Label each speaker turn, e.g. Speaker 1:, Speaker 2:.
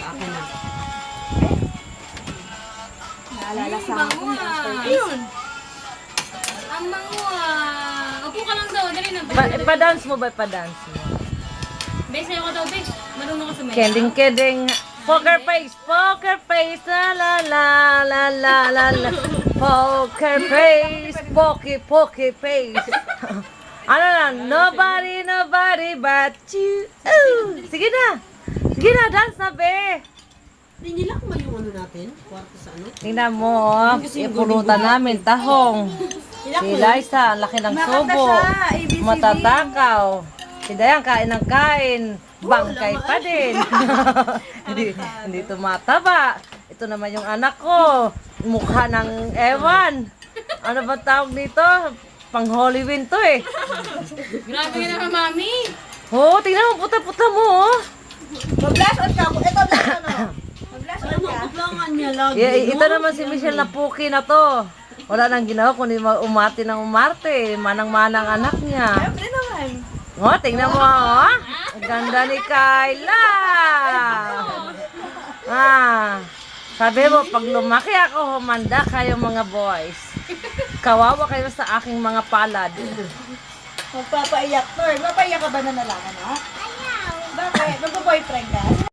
Speaker 1: Akin na.
Speaker 2: Naalala sa
Speaker 3: Bango
Speaker 2: akin.
Speaker 3: ah.
Speaker 1: Ayun.
Speaker 3: Ang bango ah. Upo ka lang daw. Dali na.
Speaker 4: Pa-dance mo ba? Pa-dance mo.
Speaker 3: Bes, sa'yo ka daw, Bes. Marunong ka sa maya.
Speaker 4: Keding. Poker face, la la la la la la la. Poker face, poky face. Ano lang, nobody but you. Ooh. Sige na, dance na be.
Speaker 1: Hindi nila kumain yung ano natin? Kwarto sa ano?
Speaker 4: Tingnan mo, oh. Ipulutan namin, tahong. Si Liza, ang laki ng subo. Matatakaw. Si Dayan, kain ng kain. Bangkay pa din. hindi tumataba. Ito naman yung anak ko. Mukha ng ewan. Ano ba tawag dito? Pang Halloween to eh.
Speaker 3: Grabe ka naman, mami.
Speaker 4: Oh, tingnan mo, puta-puta mo oh.
Speaker 2: Mag-blush on ka. Ito, blush on oh. Mag-blush
Speaker 1: Alam
Speaker 2: on
Speaker 1: mo,
Speaker 2: ka.
Speaker 1: kaplangan niya lagi.
Speaker 4: Ito naman si Michelle na puki na to. Wala nang ginawa kundi umarte ng umarte. Manang-manang anak niya.
Speaker 2: Siyempre naman.
Speaker 4: Oh, tingnan mo oh. Ang ganda ni Kyla. Sabi mo, pag lumaki ako, humanda kayo mga boys. Kawawa kayo sa aking mga palad.
Speaker 2: Magpapaiyak to. Magpapaiyak ka ba na nalaman, ha? Ayaw. Bakit? Magpo-boyfriend ka?